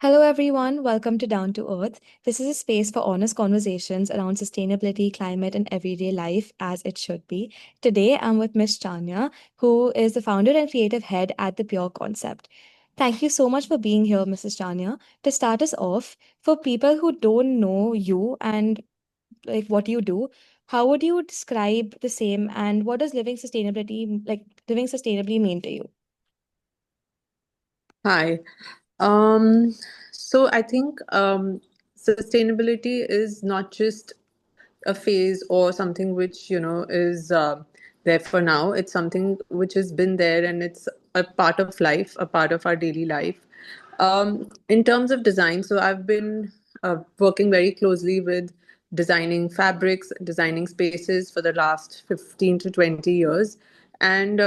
Hello, everyone. Welcome to Down to Earth. This is a space for honest conversations around sustainability, climate, and everyday life as it should be. Today, I'm with Miss Chanya, who is the founder and creative head at the Pure Concept. Thank you so much for being here, Mrs. Chanya. To start us off, for people who don't know you and what you do, how would you describe the same, and what does living sustainably mean to you? Hi. Um, so I think sustainability is not just a phase or something which is there for now. It's something which has been there, and it's a part of life, a part of our daily life. In terms of design, so I've been working very closely with designing fabrics, designing spaces for the last 15 to 20 years. And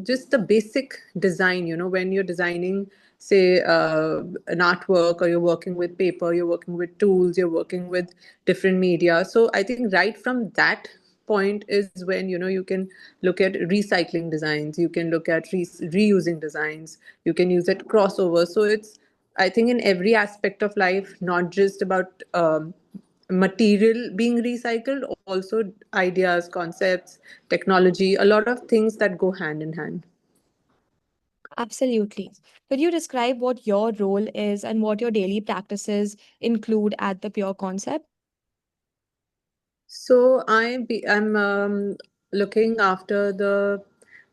just the basic design, when you're designing, say, an artwork, or you're working with paper, you're working with tools, you're working with different media. So I think right from that point is when you can look at recycling designs, you can look at reusing designs, you can use it crossover. So it's, I think, in every aspect of life, not just about material being recycled, also ideas, concepts, technology, a lot of things that go hand in hand. Absolutely. Could you describe what your role is and what your daily practices include at the Pure Concept? So I'm looking after the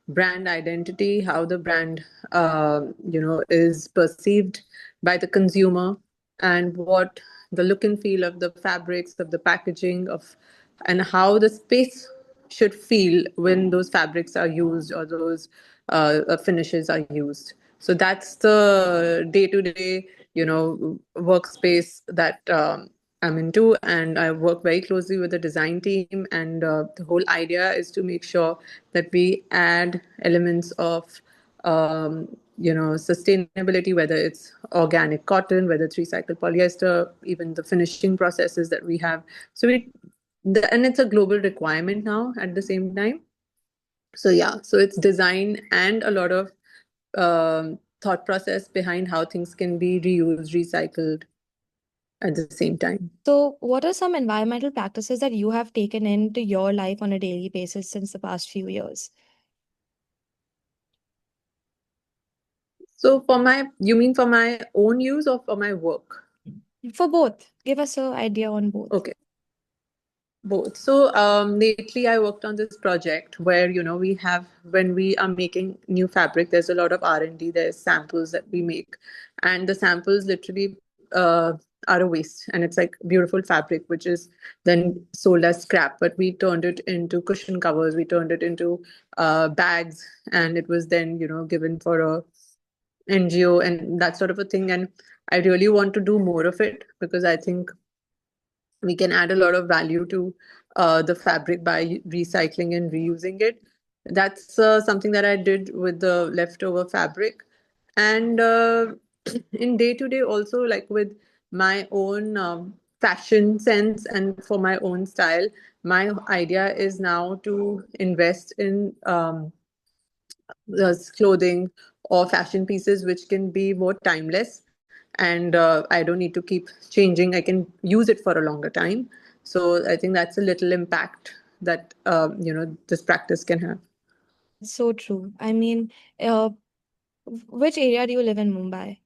brand identity, how the brand is perceived by the consumer, and what the look and feel of the fabrics, of the packaging, of and how the space should feel when those fabrics are used, or those finishes are used. So that's the day-to-day, workspace that I'm into, and I work very closely with the design team. And the whole idea is to make sure that we add elements of sustainability, whether it's organic cotton, whether it's recycled polyester, even the finishing processes that we have. So and it's a global requirement now at the same time. So yeah, so it's design and a lot of thought process behind how things can be reused, recycled at the same time. So, what are some environmental practices that you have taken into your life on a daily basis since the past few years? So you mean for my own use or for my work? For both, give us an idea on both. Okay, both. So lately I worked on this project where we have, when we are making new fabric, there's a lot of R&D. There's samples that we make, and the samples literally are a waste, and it's like beautiful fabric which is then sold as scrap. But we turned it into cushion covers, we turned it into bags, and it was then given for a NGO and that sort of a thing. And I really want to do more of it because I think we can add a lot of value to the fabric by recycling and reusing it. That's something that I did with the leftover fabric. And in day to day, also, like with my own fashion sense and for my own style, my idea is now to invest in clothing or fashion pieces which can be more timeless, and I don't need to keep changing. I can use it for a longer time. So I think that's a little impact that this practice can have. So true. I mean, which area do you live in Mumbai?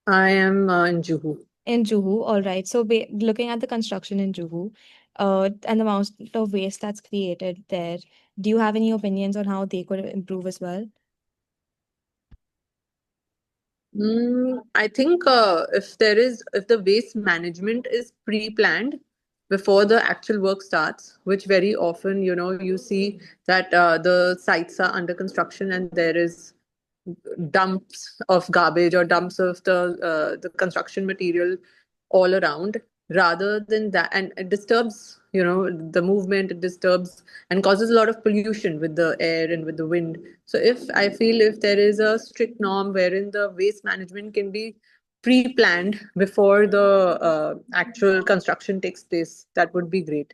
I am in Juhu. In Juhu, all right. So, looking at the construction in Juhu, and the amount of waste that's created there, do you have any opinions on how they could improve as well? I think if the waste management is pre-planned before the actual work starts, which very often you see that the sites are under construction and there is dumps of garbage or dumps of the construction material all around, rather than that, and it disturbs the movement, it disturbs and causes a lot of pollution with the air and with the wind. So if there is a strict norm wherein the waste management can be pre-planned before the actual construction takes place, that would be great.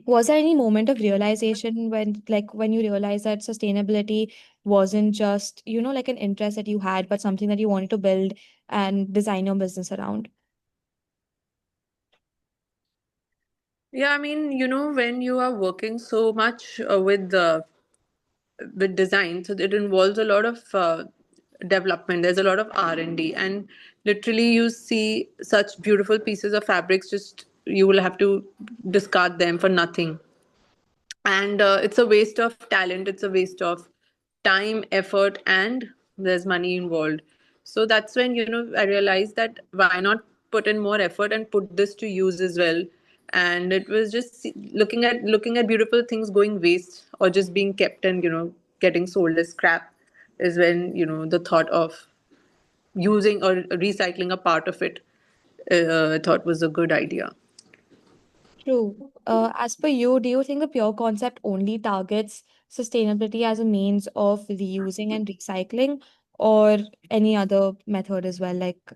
Was there any moment of realization when, like, when you realized that sustainability wasn't just, like an interest that you had, but something that you wanted to build and design your business around? Yeah, I mean, when you are working so much with design, so it involves a lot of development. There's a lot of R&D, and literally you see such beautiful pieces of fabrics, just you will have to discard them for nothing. And it's a waste of talent, it's a waste of time, effort, and there's money involved. So that's when I realized that why not put in more effort and put this to use as well. And it was just looking at beautiful things going waste or just being kept and getting sold as scrap, is when the thought of using or recycling a part of it, I thought was a good idea. True. As per you, do you think the pure concept only targets sustainability as a means of reusing and recycling, or any other method as well? Like,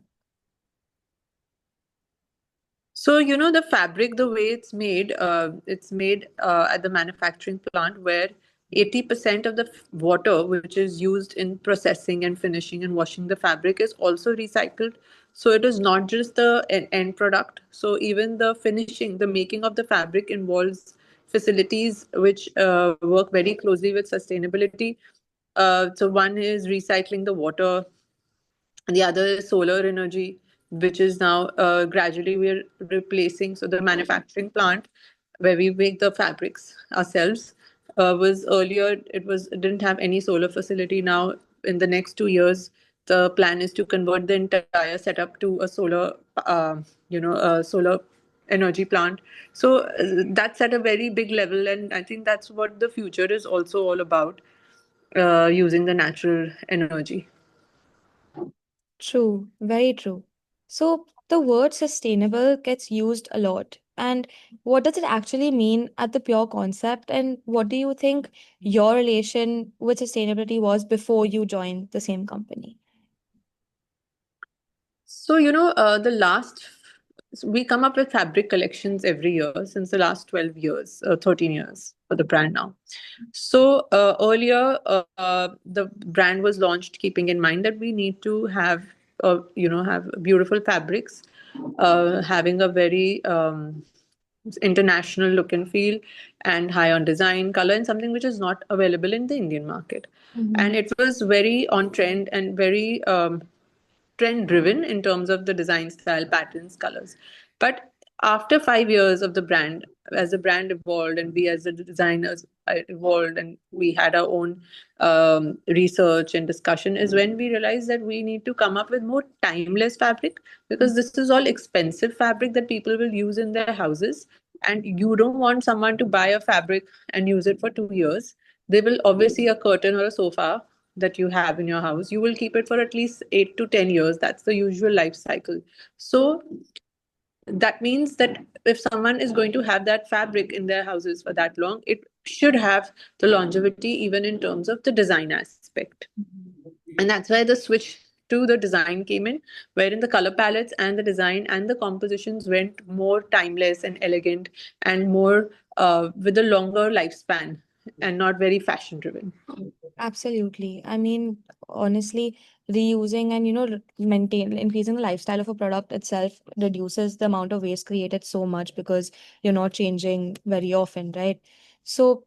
So, the fabric, the way it's made at the manufacturing plant, where 80% of the water which is used in processing and finishing and washing the fabric is also recycled. So, it is not just the end product. So, even the finishing, the making of the fabric involves facilities which work very closely with sustainability. So, one is recycling the water, the other is solar energy, which is now gradually we're replacing. So the manufacturing plant where we make the fabrics ourselves was earlier, it didn't have any solar facility. Now in the next 2 years, the plan is to convert the entire setup to a solar energy plant. So that's at a very big level, and I think that's what the future is also all about, using the natural energy. true, very true. So the word sustainable gets used a lot. And what does it actually mean at the pure concept? And what do you think your relation with sustainability was before you joined the same company? So, the last, so we come up with fabric collections every year since the last 12 years, 13 years for the brand now. So, earlier, the brand was launched keeping in mind that we need to have beautiful fabrics, having a very international look and feel, and high on design, color, and something which is not available in the Indian market. And Mhm. it was very on trend and very trend driven in terms of the design style, patterns, colors. But after 5 years of the brand, as the brand evolved and we as the designers evolved and we had our own research and discussion, is when we realized that we need to come up with more timeless fabric, because this is all expensive fabric that people will use in their houses. And you don't want someone to buy a fabric and use it for 2 years. They will obviously, a curtain or a sofa that you have in your house, you will keep it for at least 8 to 10 years. That's the usual life cycle. So that means that if someone is going to have that fabric in their houses for that long, it should have the longevity even in terms of the design aspect. And that's why the switch to the design came in, wherein the color palettes and the design and the compositions went more timeless and elegant, and more with a longer lifespan, and not very fashion driven. Absolutely. I mean, honestly, reusing and maintain increasing the lifestyle of a product itself reduces the amount of waste created so much because you're not changing very often, right? So,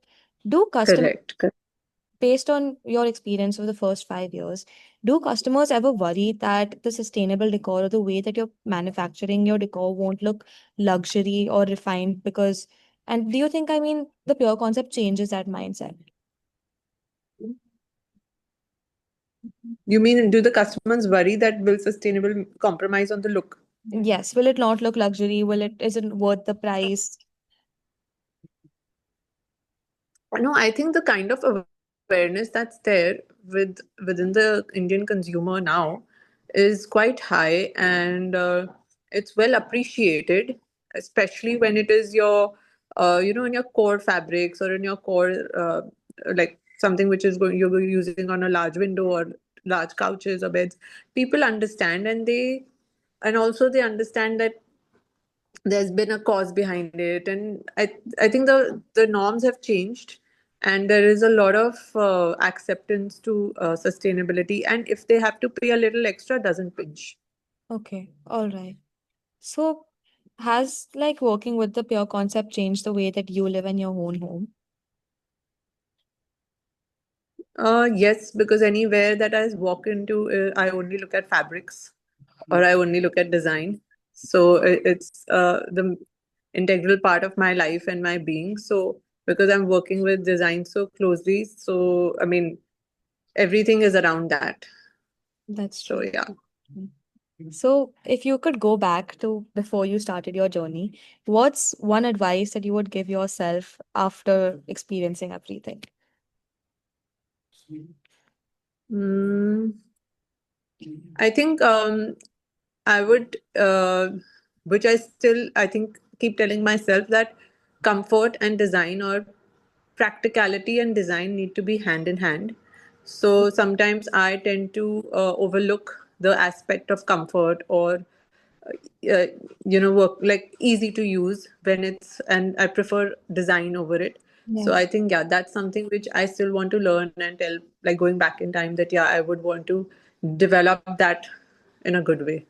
do customers, Correct. based on your experience of the first 5 years, do customers ever worry that the sustainable decor or the way that you're manufacturing your decor won't look luxury or refined? Because, and do you think, I mean, the pure concept changes that mindset? You mean, do the customers worry that will sustainable compromise on the look? Yes. Will it not look luxury? Is it worth the price? No, I think the kind of awareness that's there within the Indian consumer now is quite high, and it's well appreciated, especially when it is in your core fabrics, or in your core, like something which is going you're using on a large window or large couches or beds. People understand, and also they understand that there's been a cause behind it, and I think the norms have changed, and there is a lot of acceptance to sustainability, and if they have to pay a little extra, doesn't pinch. Okay, all right. So, has like working with the pure concept changed the way that you live in your own home? Yes, because anywhere that I walk into, I only look at fabrics or I only look at design. So it's the integral part of my life and my being. So because I'm working with design so closely, so I mean, everything is around that. That's So true. yeah. Mm. So, if you could go back to before you started your journey, what's one advice that you would give yourself after experiencing everything? Mm, I think I would, which I still, I think, keep telling myself that comfort and design or practicality and design need to be hand in hand. So sometimes I tend to overlook the aspect of comfort or, uh, work like easy to use when it's, and I prefer design over it. So I Yes. think, yeah, that's something which I still want to learn and tell, like going back in time, that, yeah, I would want to develop that in a good way.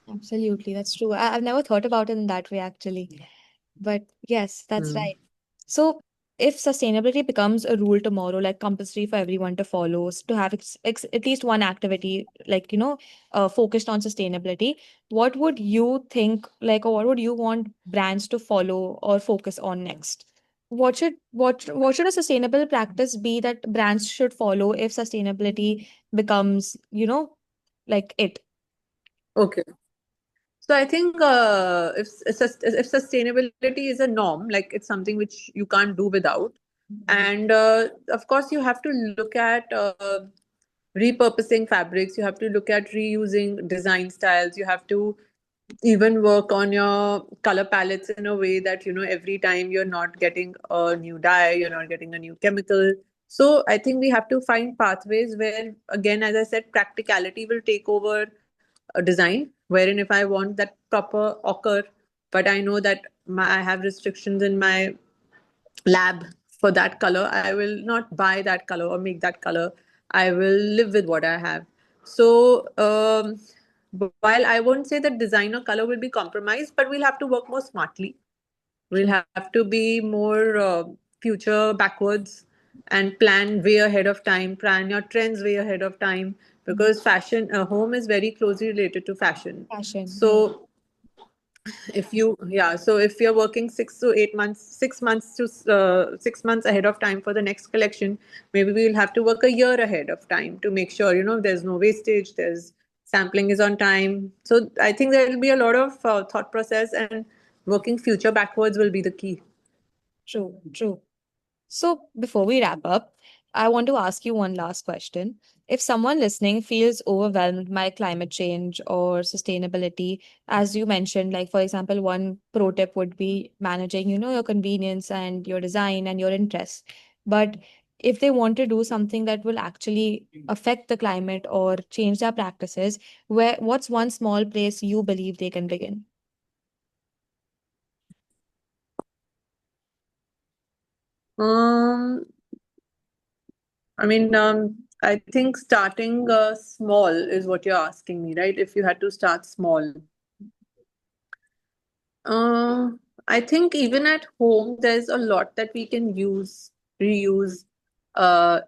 Absolutely, that's true. I've never thought about it in that way, actually. But yes, that's Hmm. right. So, if sustainability becomes a rule tomorrow, like compulsory for everyone to follow, to have at least one activity, like, focused on sustainability, what would you think, like, or what would you want brands to follow or focus on next? What should a sustainable practice be that brands should follow if sustainability becomes, like it? Okay. So I think if sustainability is a norm, like it's something which you can't do without, and of course you have to look at repurposing fabrics. You have to look at reusing design styles. You have to even work on your color palettes in a way that every time you're not getting a new dye, you're not getting a new chemical. So I think we have to find pathways where, again, as I said, practicality will take over a design, wherein if I want that proper ochre, but I know that I have restrictions in my lab for that color, I will not buy that color or make that color. I will live with what I have. So while I won't say that design or color will be compromised, but we'll have to work more smartly. We'll True. have to be more future backwards and plan way ahead of time, plan your trends way ahead of time, Mhm. because fashion, home is very closely related to fashion. Fashion, yeah. So if you, yeah, so if you're working 6 to 8 months, 6 months to 6 months ahead of time for the next collection, maybe we'll have to work a year ahead of time to make sure there's no wastage, there's sampling is on time. So I think there will be a lot of thought process, and working future backwards will be the key. True, true. So, before we wrap up, I want to ask you one last question. If someone listening feels overwhelmed by climate change or sustainability, as you mentioned, like for example, one pro tip would be managing, your convenience and your design and your interests. But if they want to do something that will actually affect the climate or change their practices, what's one small place you believe they can begin? um I think starting small is what you're asking me, right? If you had to start small, Uh, I think even at home, there's a lot that we can use, reuse. Uh,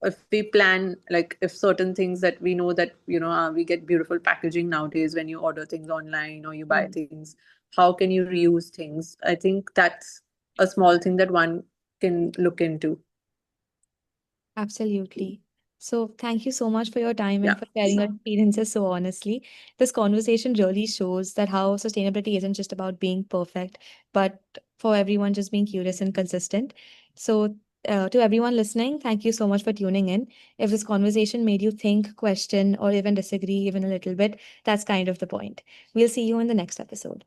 if we plan, like if certain things that we know that, we get beautiful packaging nowadays when you order things online or you buy Mm. things, how can you reuse things? I think that's a small thing that one can look into. Absolutely. So, thank you so much for your time and Yeah. for sharing your experiences so honestly. This conversation really shows that how sustainability isn't just about being perfect, but for everyone just being curious and consistent. So, to everyone listening, thank you so much for tuning in. If this conversation made you think, question, or even disagree even a little bit, that's kind of the point. We'll see you in the next episode.